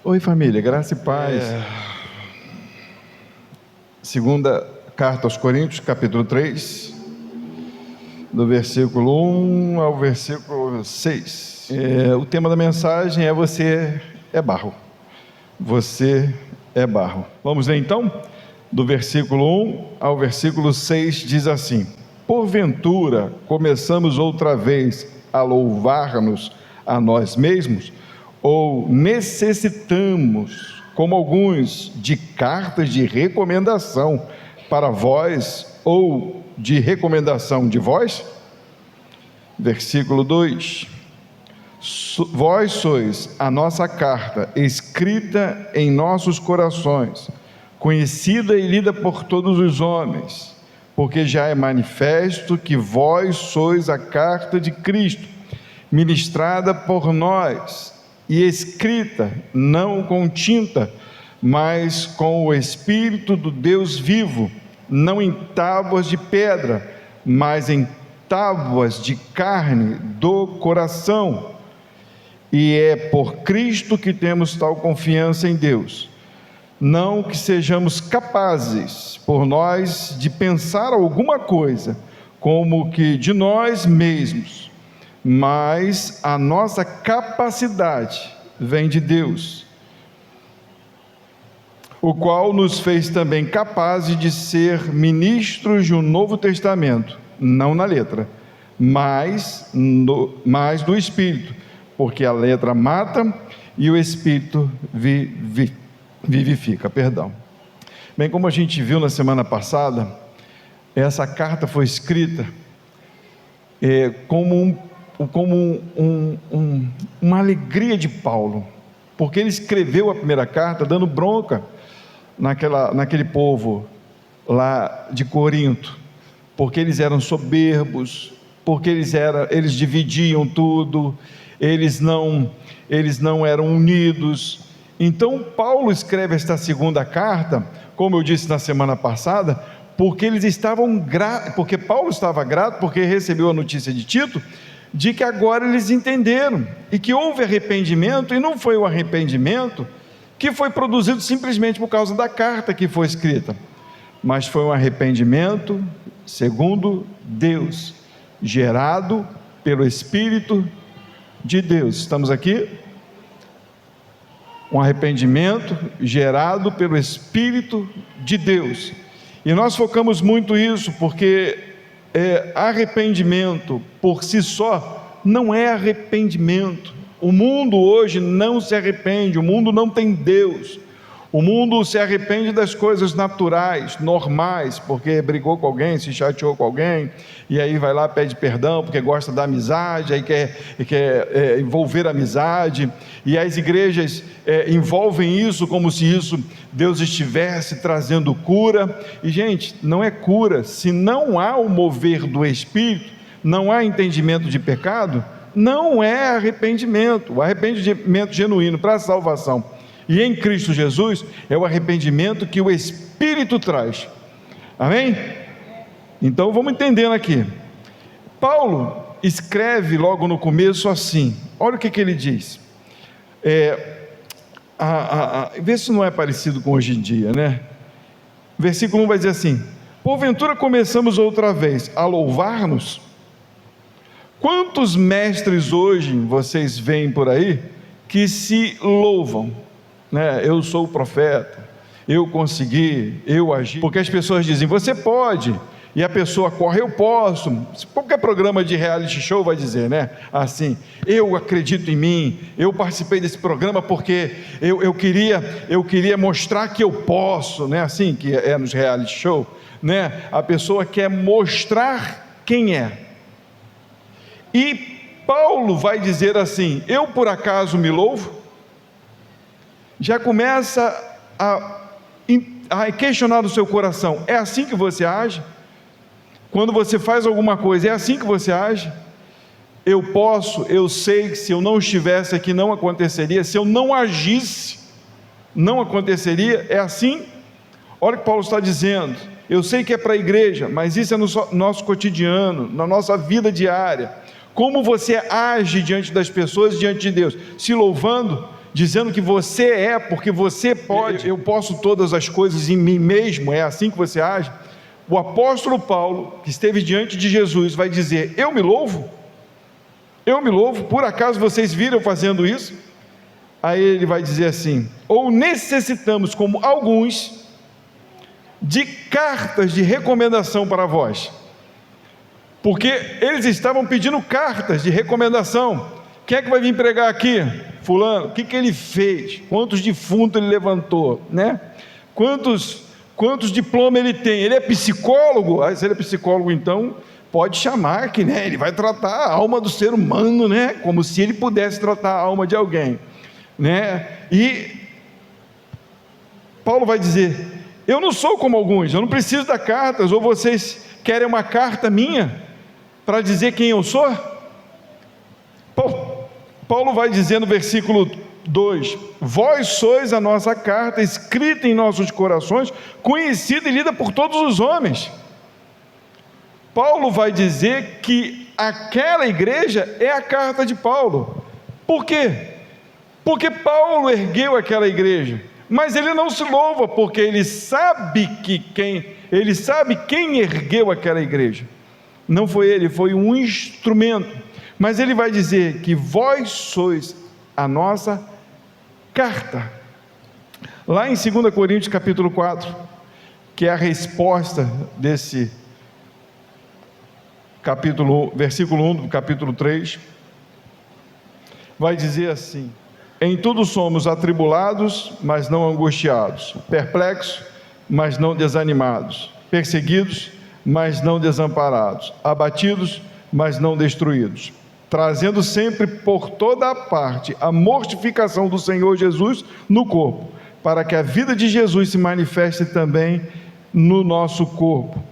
Oi família, graça e paz. Segunda carta aos Coríntios, capítulo 3, do versículo 1 ao versículo 6. O tema da mensagem é: você é barro. Você é barro. Vamos ler então? Do versículo 1 ao versículo 6 diz assim: porventura começamos outra vez a louvar-nos a nós mesmos, ou necessitamos, como alguns, de cartas de recomendação para vós, ou de recomendação de vós? Versículo 2: vós sois a nossa carta, escrita em nossos corações, conhecida e lida por todos os homens, porque já é manifesto que vós sois a carta de Cristo, ministrada por nós, e escrita, não com tinta, mas com o Espírito do Deus vivo, não em tábuas de pedra, mas em tábuas de carne do coração. E é por Cristo que temos tal confiança em Deus. Não que sejamos capazes, por nós, de pensar alguma coisa, como que de nós mesmos, mas a nossa capacidade vem de Deus, o qual nos fez também capazes de ser ministros de um novo testamento, não na letra, mas do Espírito, porque a letra mata e o Espírito vivifica. Bem, como a gente viu na semana passada, essa carta foi escrita como uma alegria de Paulo, porque ele escreveu a primeira carta dando bronca naquele povo lá de Corinto, porque eles eram soberbos, porque eles dividiam tudo, eles não eram unidos. Então Paulo escreve esta segunda carta, como eu disse na semana passada, porque eles estavam gratos, porque Paulo estava grato, porque recebeu a notícia de Tito, de que agora eles entenderam, e que houve arrependimento, e não foi o arrependimento que foi produzido simplesmente por causa da carta que foi escrita, mas foi um arrependimento segundo Deus, gerado pelo Espírito de Deus. Estamos aqui? Um arrependimento gerado pelo Espírito de Deus, e nós focamos muito isso, porque arrependimento por si só não é arrependimento. O mundo hoje não se arrepende, o mundo não tem Deus, o mundo se arrepende das coisas naturais, normais, porque brigou com alguém, se chateou com alguém, e aí vai lá, pede perdão, porque gosta da amizade, aí quer envolver a amizade, e as igrejas envolvem isso como se Deus estivesse trazendo cura, e gente, não é cura. Se não há o mover do Espírito, não há entendimento de pecado, não é arrependimento. O arrependimento genuíno para a salvação e em Cristo Jesus é o arrependimento que o Espírito traz. Amém? Então vamos entendendo aqui. Paulo escreve logo no começo assim, olha o que ele diz. Vê se não é parecido com hoje em dia, né? Versículo 1 vai dizer assim: porventura começamos outra vez a louvar-nos? Quantos mestres hoje vocês veem por aí que se louvam, né? Eu sou o profeta, eu consegui, eu agi, porque as pessoas dizem, você pode, e a pessoa corre, eu posso. Qualquer programa de reality show vai dizer, né? Assim, eu acredito em mim, eu participei desse programa porque eu queria mostrar que eu posso, né? Assim que é nos reality show, né? A pessoa quer mostrar quem é. E Paulo vai dizer assim: eu por acaso me louvo? Já começa a questionar no seu coração: é assim que você age? Quando você faz alguma coisa, é assim que você age? Eu sei que se eu não estivesse aqui não aconteceria, se eu não agisse, não aconteceria. É assim? Olha o que Paulo está dizendo. Eu sei que é para a igreja, mas isso é no nosso cotidiano, na nossa vida diária. Como você age diante das pessoas, diante de Deus? Se louvando? dizendo que você é, porque você pode, eu posso todas as coisas em mim mesmo, é assim que você age. O apóstolo Paulo, que esteve diante de Jesus, vai dizer: eu me louvo, por acaso vocês viram eu fazendo isso? Aí ele vai dizer assim: ou necessitamos, como alguns, de cartas de recomendação para vós, porque eles estavam pedindo cartas de recomendação. Quem é que vai vir pregar aqui? Fulano. O que ele fez? Quantos defuntos ele levantou, né? Quantos diplomas ele tem? Ele é psicólogo? Se ele é psicólogo, então pode chamar que, né, ele vai tratar a alma do ser humano, né, como se ele pudesse tratar a alma de alguém, né? E Paulo vai dizer: eu não sou como alguns, eu não preciso dar cartas. Ou vocês querem uma carta minha para dizer quem eu sou? Paulo vai dizer no versículo 2: vós sois a nossa carta, escrita em nossos corações, conhecida e lida por todos os homens. Paulo vai dizer que aquela igreja é a carta de Paulo. Por quê? Porque Paulo ergueu aquela igreja, mas ele não se louva, porque ele sabe quem ergueu aquela igreja. Não foi ele, foi um instrumento. Mas ele vai dizer que vós sois a nossa carta. Lá em 2 Coríntios capítulo 4, que é a resposta desse capítulo, versículo 1 do capítulo 3, vai dizer assim: em tudo somos atribulados, mas não angustiados, perplexos, mas não desanimados, perseguidos, mas não desamparados, abatidos, mas não destruídos, trazendo sempre por toda a parte a mortificação do Senhor Jesus no corpo, para que a vida de Jesus se manifeste também no nosso corpo.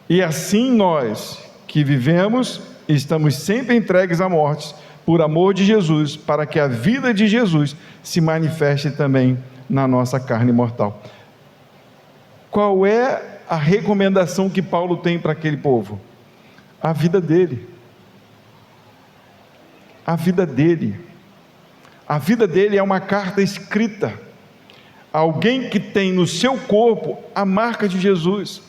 E assim nós que vivemos, estamos sempre entregues à morte, por amor de Jesus, para que a vida de Jesus se manifeste também na nossa carne mortal. Qual é a recomendação que Paulo tem para aquele povo? A vida dele. A vida dele. A vida dele é uma carta escrita. Alguém que tem no seu corpo a marca de Jesus,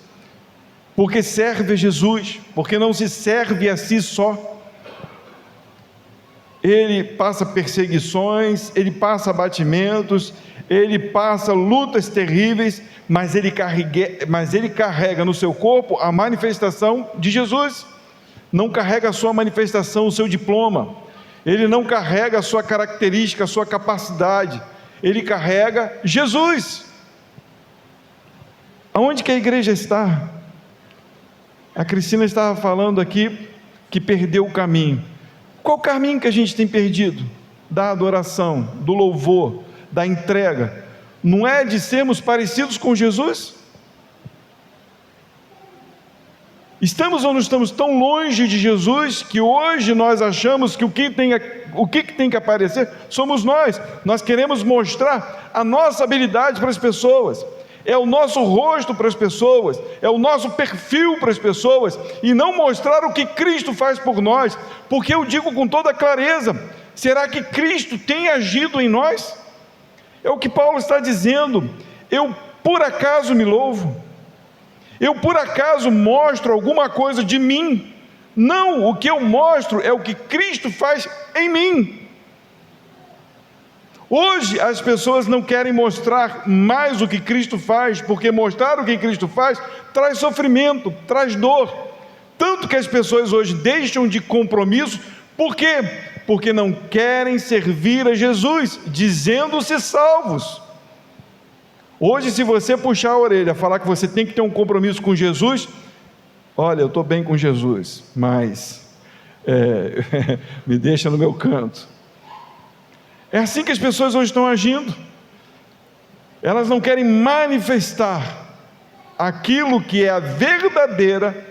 porque serve a Jesus, porque não se serve a si só. Ele passa perseguições, ele passa abatimentos, ele passa lutas terríveis, mas ele carrega no seu corpo a manifestação de Jesus. Não carrega a sua manifestação, o seu diploma. Ele não carrega a sua característica, a sua capacidade. Ele carrega Jesus. Aonde que a igreja está? A Cristina estava falando aqui que perdeu o caminho. Qual o caminho que a gente tem perdido? Da adoração, do louvor, da entrega. Não é de sermos parecidos com Jesus? Estamos ou não estamos tão longe de Jesus que hoje nós achamos que o que tem que aparecer somos nós. Nós queremos mostrar a nossa habilidade para as pessoas, é o nosso rosto para as pessoas, é o nosso perfil para as pessoas, e não mostrar o que Cristo faz por nós. Porque eu digo com toda clareza: será que Cristo tem agido em nós? É o que Paulo está dizendo. Eu por acaso me louvo? Eu por acaso mostro alguma coisa de mim? Não, o que eu mostro é o que Cristo faz em mim. Hoje as pessoas não querem mostrar mais o que Cristo faz, porque mostrar o que Cristo faz traz sofrimento, traz dor. Tanto que as pessoas hoje deixam de compromisso. Por quê? Porque não querem servir a Jesus, dizendo-se salvos. Hoje, se você puxar a orelha, falar que você tem que ter um compromisso com Jesus, olha, eu estou bem com Jesus, mas me deixa no meu canto. É assim que as pessoas hoje estão agindo. Elas não querem manifestar aquilo que é a verdadeira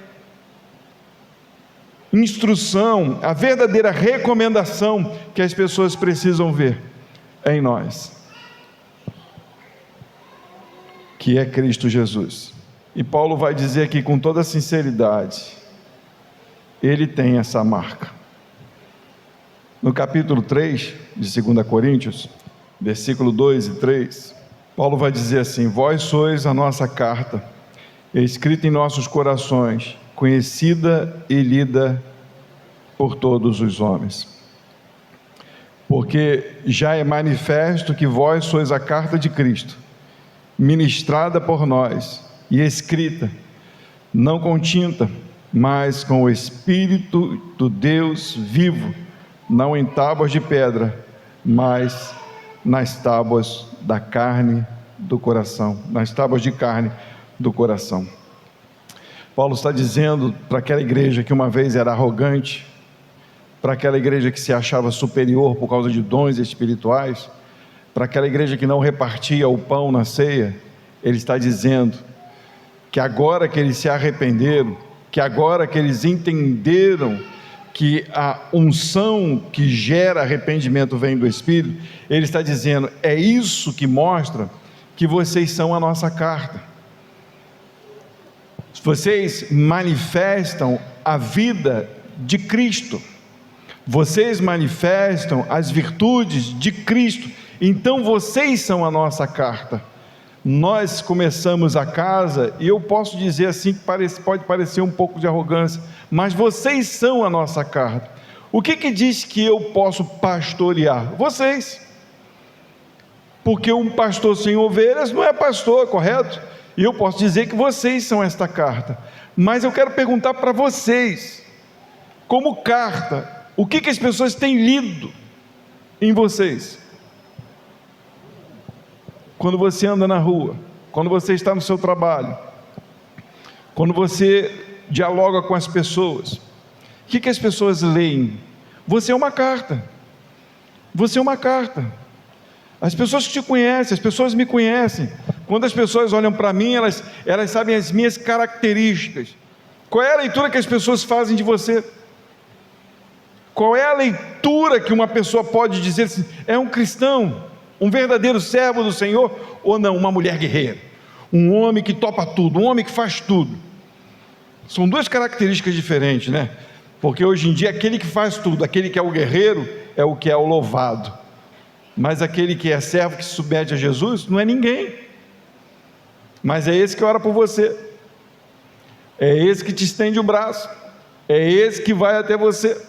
instrução, a verdadeira recomendação que as pessoas precisam ver em nós, que é Cristo Jesus. E Paulo vai dizer aqui com toda sinceridade, ele tem essa marca. No capítulo 3 de 2 Coríntios, versículo 2 e 3, Paulo vai dizer assim: vós sois a nossa carta, escrita em nossos corações, conhecida e lida por todos os homens. Porque já é manifesto que vós sois a carta de Cristo, ministrada por nós e escrita, não com tinta, mas com o Espírito do Deus vivo, não em tábuas de pedra, mas nas tábuas da carne do coração, nas tábuas de carne do coração. Paulo está dizendo para aquela igreja que uma vez era arrogante, para aquela igreja que se achava superior por causa de dons espirituais, para aquela igreja que não repartia o pão na ceia, ele está dizendo que agora que eles se arrependeram, que agora que eles entenderam que a unção que gera arrependimento vem do Espírito, ele está dizendo: é isso que mostra que vocês são a nossa carta. Vocês manifestam a vida de Cristo, vocês manifestam as virtudes de Cristo, então vocês são a nossa carta. Nós começamos a casa, e eu posso dizer assim, que pode parecer um pouco de arrogância, mas vocês são a nossa carta. O que diz que eu posso pastorear? Vocês. Porque um pastor sem ovelhas não é pastor, correto? E eu posso dizer que vocês são esta carta. Mas eu quero perguntar para vocês, como carta, o que as pessoas têm lido em vocês? Quando você anda na rua, quando você está no seu trabalho, quando você dialoga com as pessoas, o que as pessoas leem? Você é uma carta. Você é uma carta. As pessoas que te conhecem, as pessoas me conhecem. Quando as pessoas olham para mim, elas sabem as minhas características. Qual é a leitura que as pessoas fazem de você? Qual é a leitura que uma pessoa pode dizer assim: é um cristão, um verdadeiro servo do Senhor, ou não, uma mulher guerreira, um homem que topa tudo, um homem que faz tudo? São duas características diferentes, né? Porque hoje em dia aquele que faz tudo, aquele que é o guerreiro, é o que é o louvado, mas aquele que é servo, que se submete a Jesus, não é ninguém. Mas é esse que ora por você, é esse que te estende o braço, é esse que vai até você.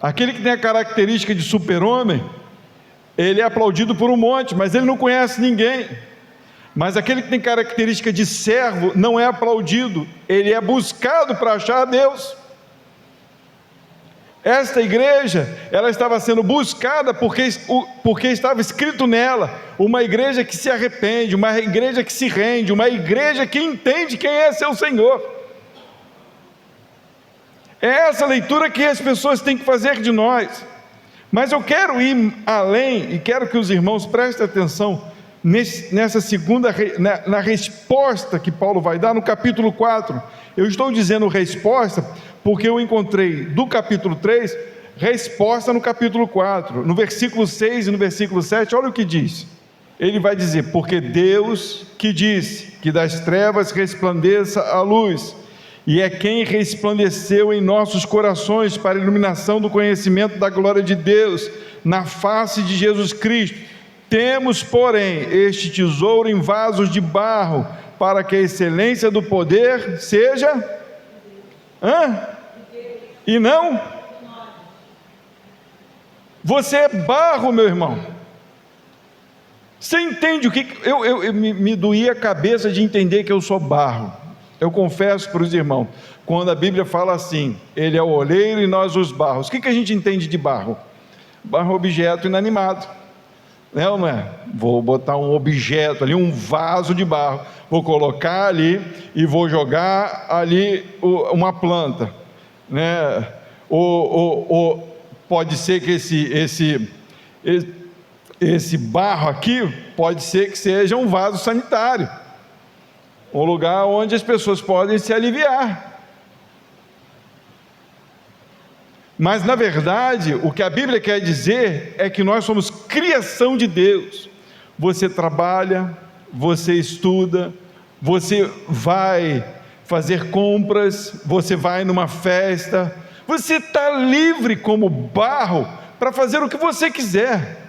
Aquele que tem a característica de super-homem, ele é aplaudido por um monte, mas ele não conhece ninguém. Mas aquele que tem característica de servo não é aplaudido, ele é buscado para achar a Deus. Esta igreja, ela estava sendo buscada porque estava escrito nela, uma igreja que se arrepende, uma igreja que se rende, uma igreja que entende quem é seu Senhor. É essa leitura que as pessoas têm que fazer de nós. Mas eu quero ir além, e quero que os irmãos prestem atenção nessa segunda, na resposta que Paulo vai dar no capítulo 4. Eu estou dizendo resposta porque eu encontrei do capítulo 3 resposta no capítulo 4, no versículo 6 e no versículo 7. Olha o que diz. Ele vai dizer: porque Deus que disse que das trevas resplandeça a luz, e é quem resplandeceu em nossos corações para a iluminação do conhecimento da glória de Deus na face de Jesus Cristo. Temos, porém, este tesouro em vasos de barro, para que a excelência do poder seja... E não? Você é barro, meu irmão. Você entende o que... Me doía a cabeça de entender que eu sou barro. Eu confesso para os irmãos, quando a Bíblia fala assim: ele é o oleiro e nós os barros, o que a gente entende de barro? Barro é objeto inanimado, né ou não é? Vou botar um objeto ali, um vaso de barro, vou colocar ali e vou jogar ali uma planta, né? Ou pode ser que esse barro aqui, pode ser que seja um vaso sanitário, um lugar onde as pessoas podem se aliviar. Mas na verdade, o que a Bíblia quer dizer é que nós somos criação de Deus. Você trabalha, você estuda, você vai fazer compras, você vai numa festa, você está livre como barro para fazer o que você quiser.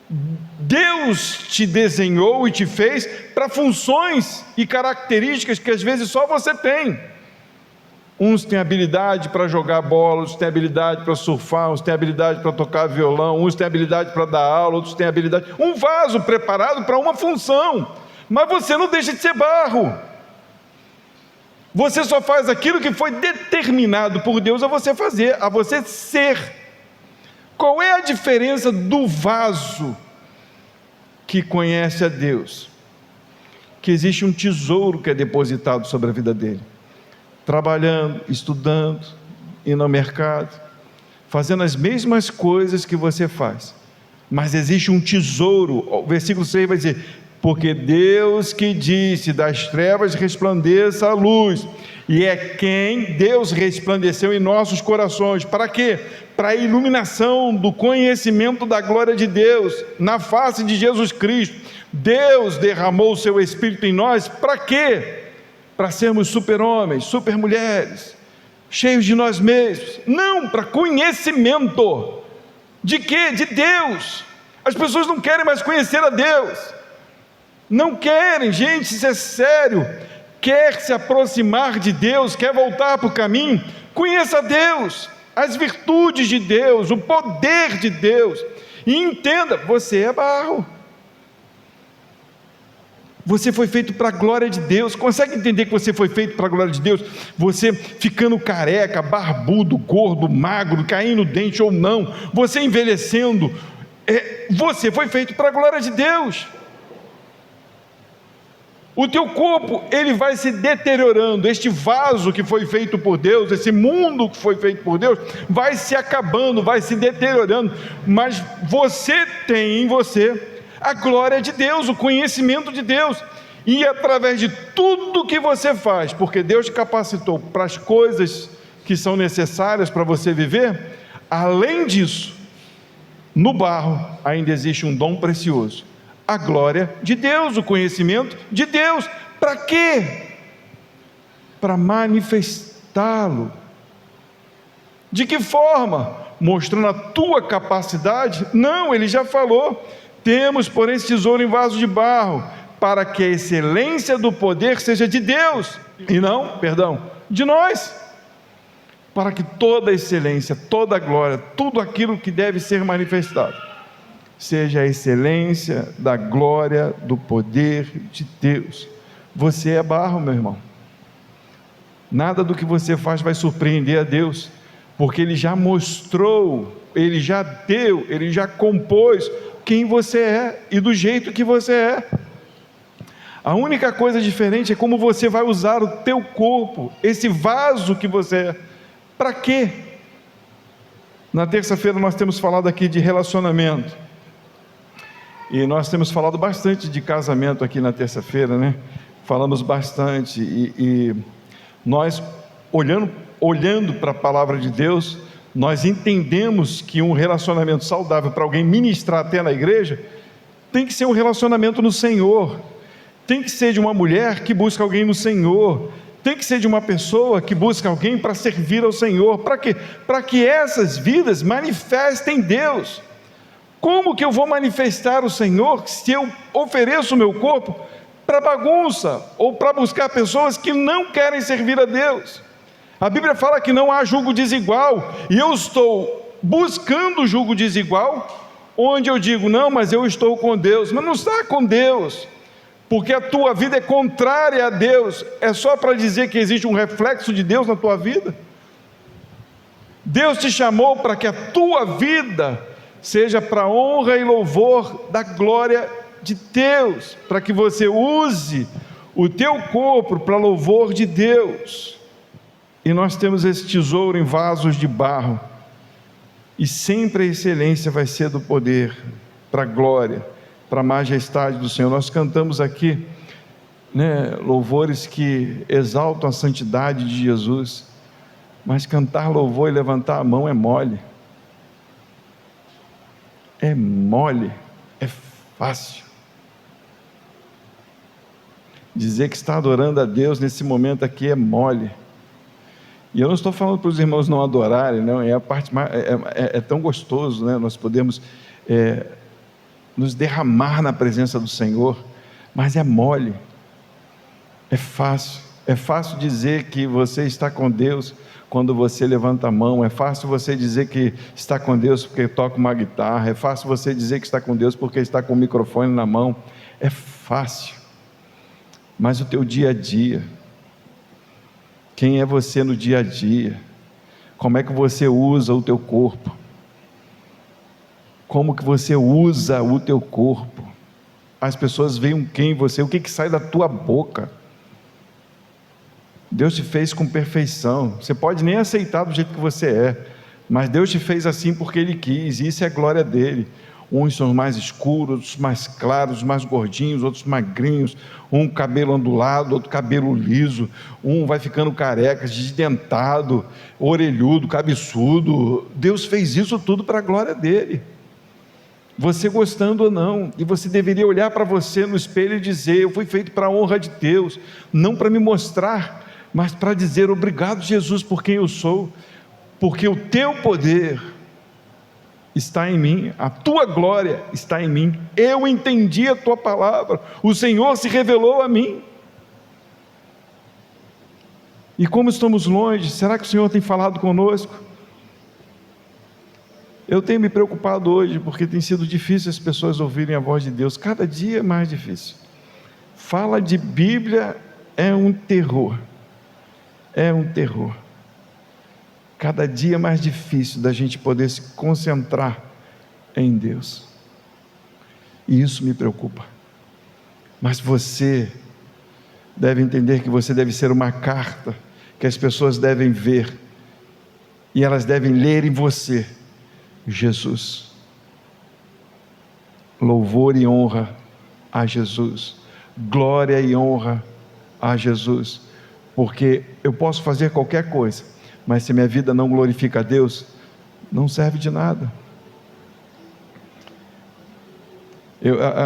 Deus te desenhou e te fez para funções e características que às vezes só você tem. Uns têm habilidade para jogar bola, outros têm habilidade para surfar, uns têm habilidade para tocar violão, uns têm habilidade para dar aula, outros têm habilidade... Um vaso preparado para uma função, mas você não deixa de ser barro. Você só faz aquilo que foi determinado por Deus a você fazer, a você ser. Qual é a diferença do vaso que conhece a Deus? Que existe um tesouro que é depositado sobre a vida dele. Trabalhando, estudando, indo ao mercado, fazendo as mesmas coisas que você faz. Mas existe um tesouro. O versículo 6 vai dizer: porque Deus que disse, das trevas resplandeça a luz, e é quem Deus resplandeceu em nossos corações. Para quê? Para a iluminação do conhecimento da glória de Deus, na face de Jesus Cristo. Deus derramou o seu Espírito em nós, para quê? Para sermos super-homens, super-mulheres, cheios de nós mesmos. Não, para conhecimento. De quê? De Deus. As pessoas não querem mais conhecer a Deus. Não querem, gente, isso é sério. Quer se aproximar de Deus, quer voltar para o caminho, conheça Deus, as virtudes de Deus, o poder de Deus, e entenda, você é barro. Você foi feito para a glória de Deus. Consegue entender que você foi feito para a glória de Deus? Você ficando careca, barbudo, gordo, magro, caindo dente ou não, você envelhecendo, você foi feito para a glória de Deus. O teu corpo, ele vai se deteriorando. Este vaso que foi feito por Deus, esse mundo que foi feito por Deus, vai se acabando, vai se deteriorando. Mas você tem em você a glória de Deus, o conhecimento de Deus. E através de tudo que você faz, porque Deus te capacitou para as coisas que são necessárias para você viver, além disso, no barro ainda existe um dom precioso: a glória de Deus, o conhecimento de Deus. Para quê? Para manifestá-lo. De que forma? Mostrando a tua capacidade? Não, ele já falou: temos, porém, esse tesouro em vaso de barro, para que a excelência do poder seja de Deus, e não, de nós. Para que toda a excelência, toda a glória, tudo aquilo que deve ser manifestado, seja a excelência da glória do poder de Deus. Você é barro, meu irmão. Nada do que você faz vai surpreender a Deus, porque Ele já mostrou, Ele já deu, Ele já compôs quem você é e do jeito que você é. A única coisa diferente é como você vai usar o teu corpo, esse vaso que você é. Para quê? Na terça-feira nós temos falado aqui de relacionamento, e nós temos falado bastante de casamento aqui na terça-feira, né? Falamos bastante, e nós olhando para a palavra de Deus, nós entendemos que um relacionamento saudável para alguém ministrar até na igreja, tem que ser um relacionamento no Senhor, tem que ser de uma mulher que busca alguém no Senhor, tem que ser de uma pessoa que busca alguém para servir ao Senhor. Para quê? Para que essas vidas manifestem Deus. Como que eu vou manifestar o Senhor se eu ofereço o meu corpo para bagunça, ou para buscar pessoas que não querem servir a Deus? A Bíblia fala que não há julgo desigual, e eu estou buscando julgo desigual, onde eu digo: não, mas eu estou com Deus. Mas não está com Deus, porque a tua vida é contrária a Deus. É só para dizer que existe um reflexo de Deus na tua vida? Deus te chamou para que a tua vida seja para honra e louvor da glória de Deus, para que você use o teu corpo para louvor de Deus. E nós temos esse tesouro em vasos de barro, e sempre a excelência vai ser do poder, para a glória, para a majestade do Senhor. Nós cantamos aqui, né, louvores que exaltam a santidade de Jesus, mas cantar louvor e levantar a mão é mole. É mole, é fácil. Dizer que está adorando a Deus nesse momento aqui é mole. E eu não estou falando para os irmãos não adorarem, não, é a parte mais, é tão gostoso, né? Nós podemos nos derramar na presença do Senhor, mas é mole, é fácil dizer que você está com Deus quando você levanta a mão, é fácil você dizer que está com Deus porque toca uma guitarra, é fácil você dizer que está com Deus porque está com o microfone na mão, é fácil, mas o teu dia a dia, quem é você no dia a dia? Como é que você usa o teu corpo? Como que você usa o teu corpo? As pessoas veem quem você, o que sai da tua boca? Deus te fez com perfeição, você pode nem aceitar do jeito que você é, mas Deus te fez assim porque Ele quis, e isso é a glória dEle. Uns são mais escuros, outros mais claros, mais gordinhos, outros magrinhos, um cabelo ondulado, outro cabelo liso, um vai ficando careca, desdentado, orelhudo, cabeçudo. Deus fez isso tudo para a glória dEle, você gostando ou não, e você deveria olhar para você no espelho e dizer: eu fui feito para a honra de Deus, não para me mostrar, mas para dizer: obrigado, Jesus, por quem eu sou, porque o teu poder está em mim, a tua glória está em mim, eu entendi a tua palavra, o Senhor se revelou a mim. E como estamos longe, será que o Senhor tem falado conosco? Eu tenho me preocupado hoje, porque tem sido difícil as pessoas ouvirem a voz de Deus, cada dia mais difícil. Fala de Bíblia é um terror, cada dia mais difícil da gente poder se concentrar em Deus, e isso me preocupa. Mas você deve entender que você deve ser uma carta, que as pessoas devem ver, e elas devem ler em você Jesus. Louvor e honra a Jesus, glória e honra a Jesus, porque eu posso fazer qualquer coisa, mas se minha vida não glorifica a Deus, não serve de nada.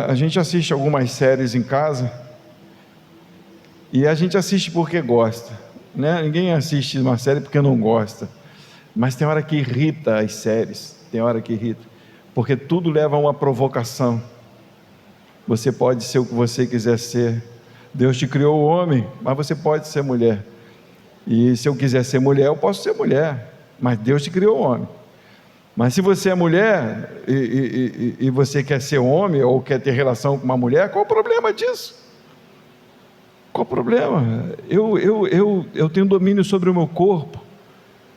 A gente assiste algumas séries em casa, e a gente assiste porque gosta, né? Ninguém assiste uma série porque não gosta, mas tem hora que irrita as séries, porque tudo leva a uma provocação. Você pode ser o que você quiser ser, Deus te criou o homem, mas você pode ser mulher, e se eu quiser ser mulher, eu posso ser mulher, mas Deus te criou o homem. Mas se você é mulher, e você quer ser homem, ou quer ter relação com uma mulher, qual o problema disso? Qual o problema? Eu tenho domínio sobre o meu corpo?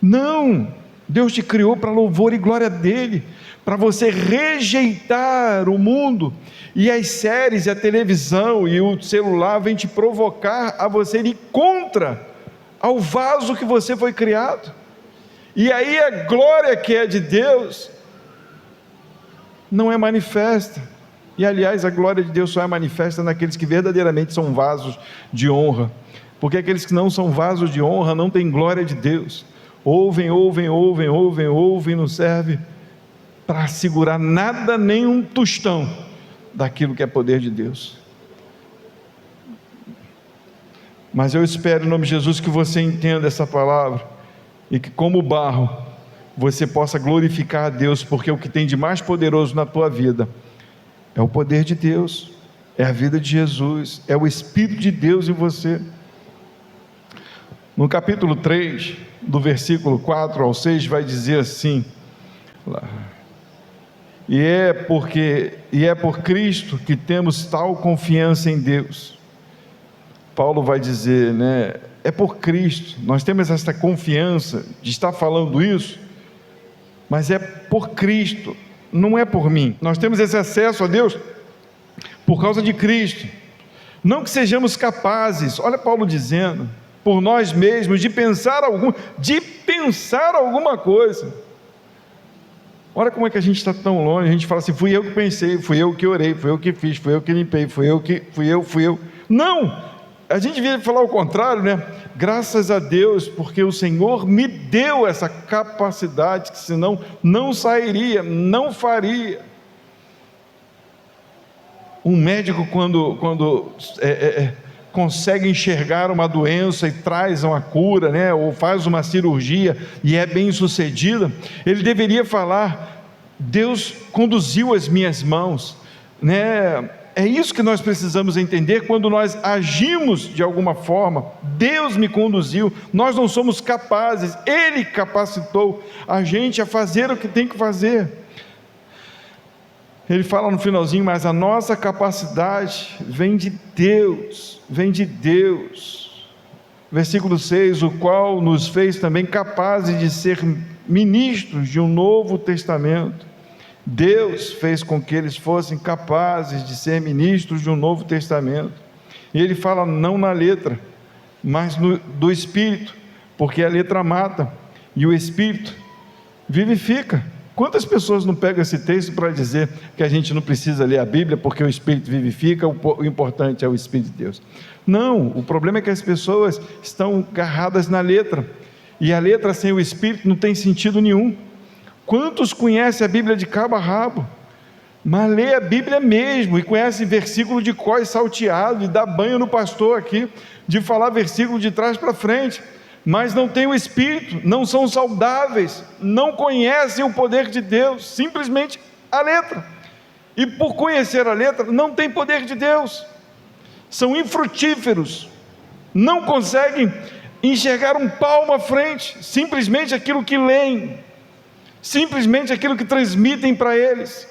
Não, Deus te criou para louvor e glória dEle, para você rejeitar o mundo, e as séries, e a televisão, e o celular vêm te provocar a você ir contra ao vaso que você foi criado, e aí a glória que é de Deus não é manifesta. E aliás, a glória de Deus só é manifesta naqueles que verdadeiramente são vasos de honra, porque aqueles que não são vasos de honra não têm glória de Deus. Ouvem, não serve para segurar nada, nem um tostão daquilo que é poder de Deus. Mas eu espero em nome de Jesus que você entenda essa palavra, e que como barro, você possa glorificar a Deus, porque o que tem de mais poderoso na tua vida é o poder de Deus, é a vida de Jesus, é o Espírito de Deus em você. No capítulo 3, do versículo 4 ao 6, vai dizer assim: e é por Cristo que temos tal confiança em Deus. Paulo vai dizer, né? É por Cristo, nós temos essa confiança de estar falando isso, mas é por Cristo, não é por mim. Nós temos esse acesso a Deus por causa de Cristo, não que sejamos capazes, olha Paulo dizendo, por nós mesmos, de pensar alguma coisa. Olha como é que a gente está tão longe. A gente fala assim: fui eu que pensei, fui eu que orei, fui eu que fiz, fui eu que limpei, fui eu. Não, a gente devia falar o contrário, né? Graças a Deus, porque o Senhor me deu essa capacidade, que senão não sairia, não faria. Um médico, quando consegue enxergar uma doença e traz uma cura, né? Ou faz uma cirurgia e é bem sucedida, ele deveria falar: Deus conduziu as minhas mãos, né? É isso que nós precisamos entender quando nós agimos de alguma forma. Deus me conduziu, nós não somos capazes, Ele capacitou a gente a fazer o que tem que fazer. Ele fala no finalzinho: mas a nossa capacidade vem de Deus, vem de Deus. Versículo 6: o qual nos fez também capazes de ser ministros de um novo testamento. Deus fez com que eles fossem capazes de ser ministros de um novo testamento. E ele fala não na letra, mas do Espírito, porque a letra mata e o Espírito vivifica. Quantas pessoas não pegam esse texto para dizer que a gente não precisa ler a Bíblia porque o Espírito vivifica, o importante é o Espírito de Deus? Não, o problema é que as pessoas estão agarradas na letra, e a letra sem o Espírito não tem sentido nenhum. Quantos conhecem a Bíblia de cabo a rabo, mas lê a Bíblia mesmo, e conhece versículo de cor e salteado, e dá banho no pastor aqui, de falar versículo de trás para frente, mas não tem o Espírito, não são saudáveis, não conhecem o poder de Deus, simplesmente a letra, e por conhecer a letra, não tem poder de Deus, são infrutíferos, não conseguem enxergar um palmo à frente, simplesmente aquilo que leem, simplesmente aquilo que transmitem para eles,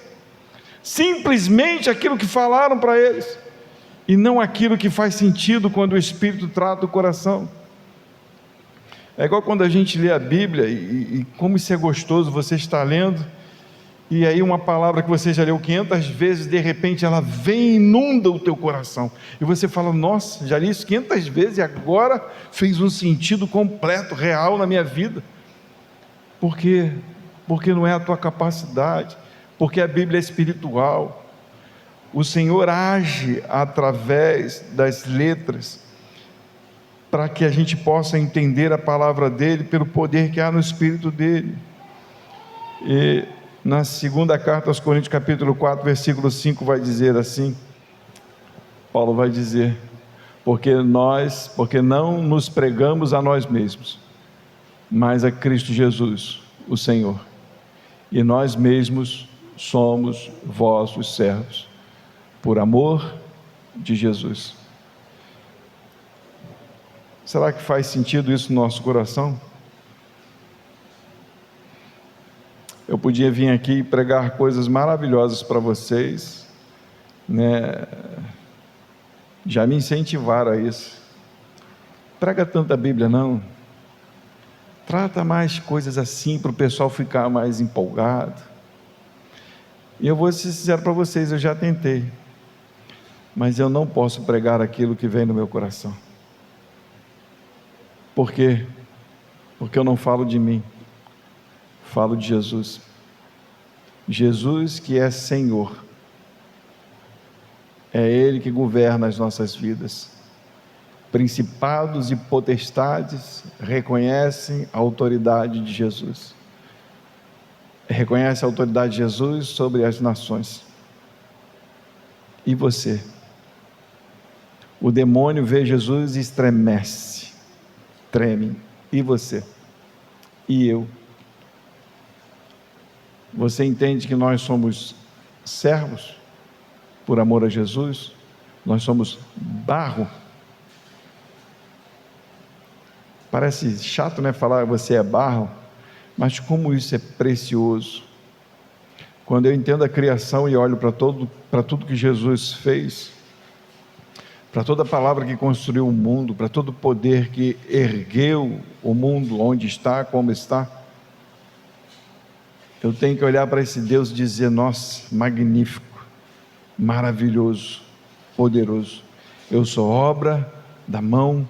simplesmente aquilo que falaram para eles, e não aquilo que faz sentido quando o Espírito trata o coração. É igual quando a gente lê a Bíblia, e como isso é gostoso, você está lendo, e aí uma palavra que você já leu 500 vezes, de repente ela vem e inunda o teu coração, e você fala: nossa, já li isso 500 vezes, e agora fez um sentido completo, real na minha vida. Por quê? Porque não é a tua capacidade, porque a Bíblia é espiritual. O Senhor age através das letras, para que a gente possa entender a palavra dEle, pelo poder que há no Espírito dEle. E na segunda carta aos Coríntios, capítulo 4, versículo 5, vai dizer assim, Paulo vai dizer: porque não nos pregamos a nós mesmos, mas a Cristo Jesus, o Senhor, e nós mesmos somos vossos servos, por amor de Jesus. Será que faz sentido isso no nosso coração? Eu podia vir aqui e pregar coisas maravilhosas para vocês, né? Já me incentivaram a isso. Prega tanta Bíblia não, trata mais coisas assim para o pessoal ficar mais empolgado. E eu vou ser sincero para vocês, eu já tentei, mas eu não posso pregar aquilo que vem no meu coração. Por quê? Porque eu não falo de mim, falo de Jesus. Jesus que é Senhor, é Ele que governa as nossas vidas. Principados e potestades reconhecem a autoridade de Jesus, reconhece a autoridade de Jesus sobre as nações. E você? O demônio vê Jesus e estremece, treme. E você? E eu? Você entende que nós somos servos por amor a Jesus? Nós somos barro. Parece chato, né, falar você é barro, mas como isso é precioso. Quando eu entendo a criação e olho para tudo que Jesus fez, para toda a palavra que construiu o mundo, para todo o poder que ergueu o mundo onde está, como está, eu tenho que olhar para esse Deus e dizer: nossa, magnífico, maravilhoso, poderoso. Eu sou obra da mão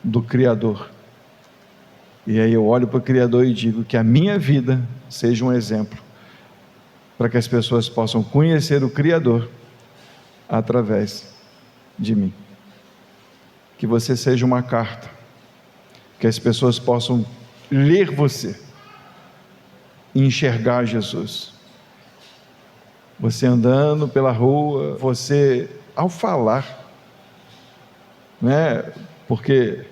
do Criador. E aí eu olho para o Criador e digo que a minha vida seja um exemplo, para que as pessoas possam conhecer o Criador através de mim. Que você seja uma carta, que as pessoas possam ler você e enxergar Jesus. Você andando pela rua, você ao falar, né? Porque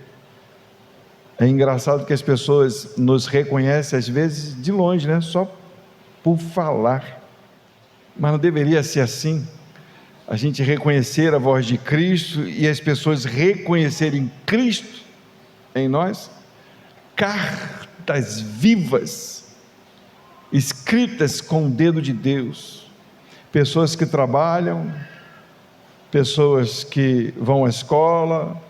é engraçado que as pessoas nos reconhecem às vezes de longe, né? Só por falar. Mas não deveria ser assim. A gente reconhecer a voz de Cristo e as pessoas reconhecerem Cristo em nós. Cartas vivas, escritas com o dedo de Deus. Pessoas que trabalham, pessoas que vão à escola,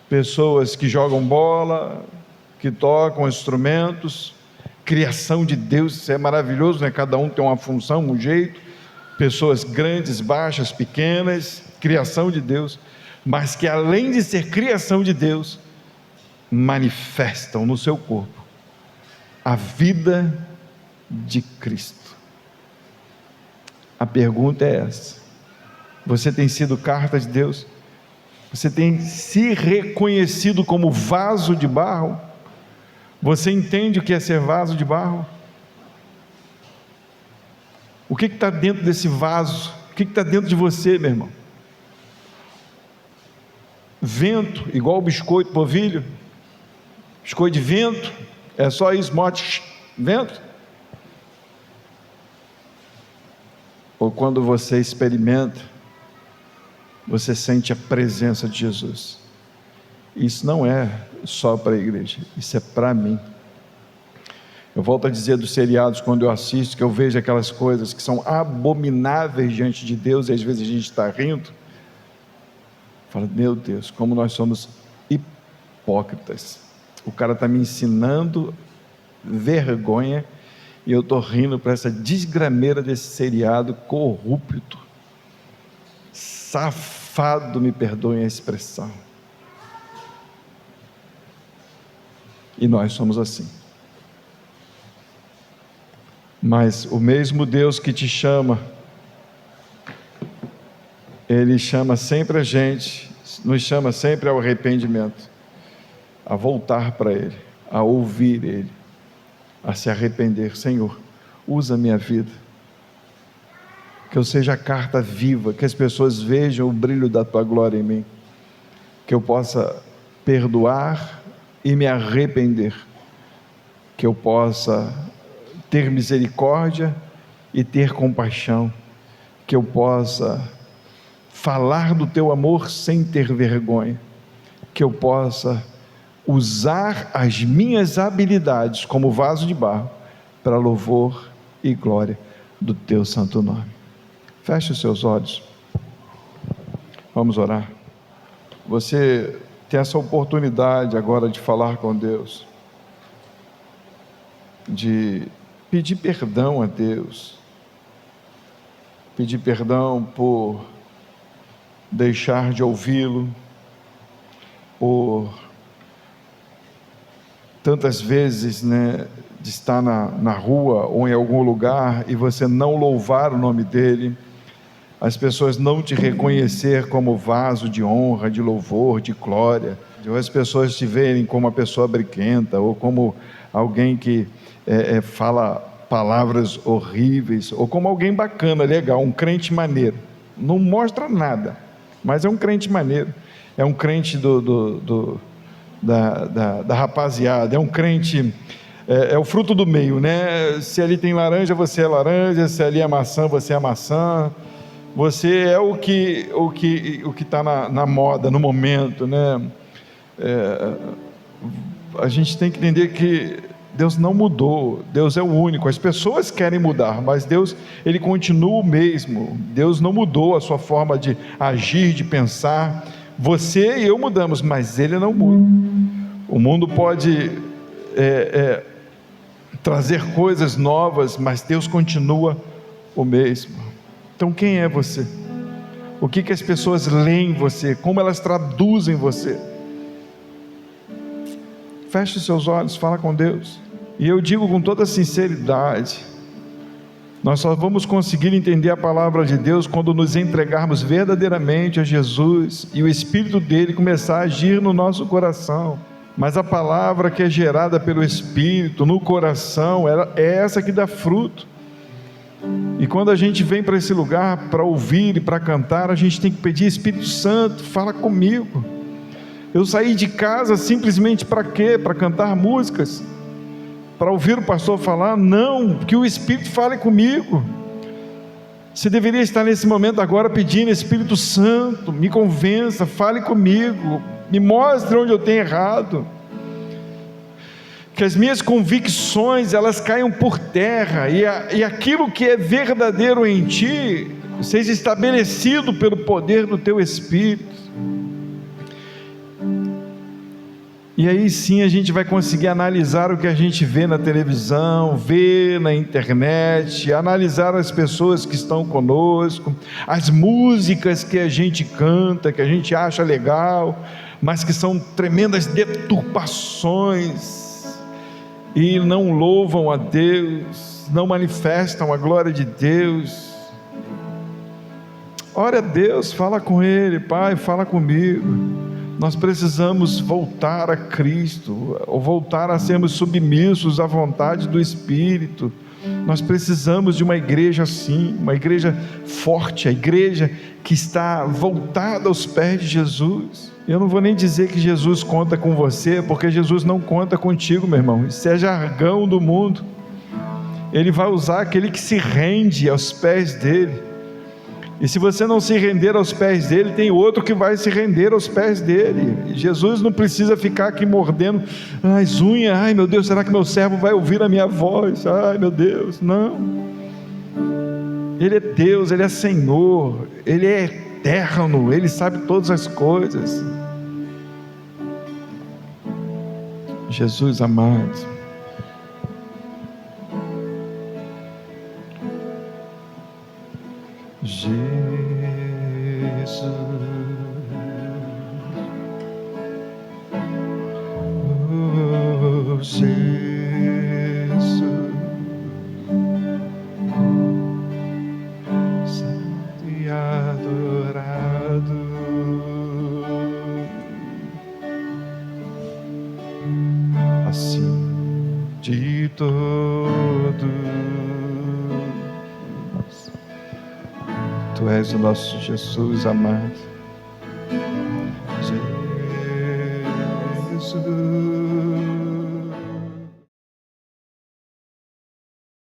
pessoas que jogam bola, que tocam instrumentos, criação de Deus. Isso é maravilhoso, né? Cada um tem uma função, um jeito, pessoas grandes, baixas, pequenas, criação de Deus, mas que além de ser criação de Deus, manifestam no seu corpo a vida de Cristo. A pergunta é essa: você tem sido carta de Deus? Você tem se reconhecido como vaso de barro? Você entende o que é ser vaso de barro? O que está dentro desse vaso? O que está dentro de você, meu irmão? Vento, igual o biscoito polvilho? Biscoito de vento? É só isso, mote, vento? Ou quando você experimenta, você sente a presença de Jesus? Isso não é só para a igreja, isso é para mim. Eu volto a dizer dos seriados, quando eu assisto, que eu vejo aquelas coisas que são abomináveis diante de Deus, e às vezes a gente está rindo, fala, meu Deus, como nós somos hipócritas. O cara está me ensinando vergonha, e eu estou rindo para essa desgrameira desse seriado corrupto, safado, me perdoem a expressão. E nós somos assim. Mas o mesmo Deus que te chama, Ele chama sempre a gente, nos chama sempre ao arrependimento, a voltar para Ele, a ouvir Ele, a se arrepender. Senhor, usa a minha vida, que eu seja a carta viva, que as pessoas vejam o brilho da Tua glória em mim, que eu possa perdoar e me arrepender, que eu possa ter misericórdia e ter compaixão, que eu possa falar do Teu amor sem ter vergonha, que eu possa usar as minhas habilidades como vaso de barro para louvor e glória do Teu santo nome. Feche os seus olhos, vamos orar. Você tem essa oportunidade agora de falar com Deus, de pedir perdão a Deus, pedir perdão por deixar de ouvi-lo, por tantas vezes, né, de estar na rua ou em algum lugar e você não louvar o nome dEle, as pessoas não te reconhecer como vaso de honra, de louvor, de glória, ou as pessoas te verem como uma pessoa briquenta, ou como alguém que fala palavras horríveis, ou como alguém bacana, legal, um crente maneiro, não mostra nada, mas é um crente maneiro, é um crente da rapaziada, é um crente, é o fruto do meio, né? Se ali tem laranja, você é laranja, se ali é maçã, você é maçã, você é o que está na moda, no momento, né? A gente tem que entender que Deus não mudou, Deus é o único. As pessoas querem mudar, mas Deus, Ele continua o mesmo. Deus não mudou a sua forma de agir, de pensar. Você e eu mudamos, mas Ele não muda. O mundo pode trazer coisas novas, mas Deus continua o mesmo. Então quem é você? O que as pessoas leem em você? Como elas traduzem você? Feche os seus olhos, fala com Deus. E eu digo com toda sinceridade, nós só vamos conseguir entender a palavra de Deus quando nos entregarmos verdadeiramente a Jesus e o Espírito dele começar a agir no nosso coração. Mas a palavra que é gerada pelo Espírito no coração é essa que dá fruto. E quando a gente vem para esse lugar para ouvir e para cantar, a gente tem que pedir: Espírito Santo, fala comigo. Eu saí de casa simplesmente para quê? Para cantar músicas? Para ouvir o pastor falar? Não, que o Espírito fale comigo. Você deveria estar nesse momento agora pedindo: Espírito Santo, me convença, fale comigo, me mostre onde eu tenho errado. Que as minhas convicções, elas caiam por terra, e aquilo que é verdadeiro em ti, seja estabelecido pelo poder do teu Espírito. E aí sim a gente vai conseguir analisar o que a gente vê na televisão, vê na internet, analisar as pessoas que estão conosco, as músicas que a gente canta, que a gente acha legal, mas que são tremendas deturpações, e não louvam a Deus, não manifestam a glória de Deus. Ora a Deus, fala com Ele: Pai, fala comigo. Nós precisamos voltar a Cristo, ou voltar a sermos submissos à vontade do Espírito. Nós precisamos de uma igreja assim, uma igreja forte, a igreja que está voltada aos pés de Jesus. Eu não vou nem dizer que Jesus conta com você, porque Jesus não conta contigo, meu irmão. Isso é jargão do mundo. Ele vai usar aquele que se rende aos pés dele. E se você não se render aos pés dele, tem outro que vai se render aos pés dele. E Jesus não precisa ficar aqui mordendo as unhas: ai meu Deus, será que meu servo vai ouvir a minha voz? Ai meu Deus, não. Ele é Deus, Ele é Senhor, Ele é eterno, Ele sabe todas as coisas. Jesus amado, Jesus, oh Jesus, santo e adorado, assim de todos. Tu és o nosso Jesus amado. Jesus.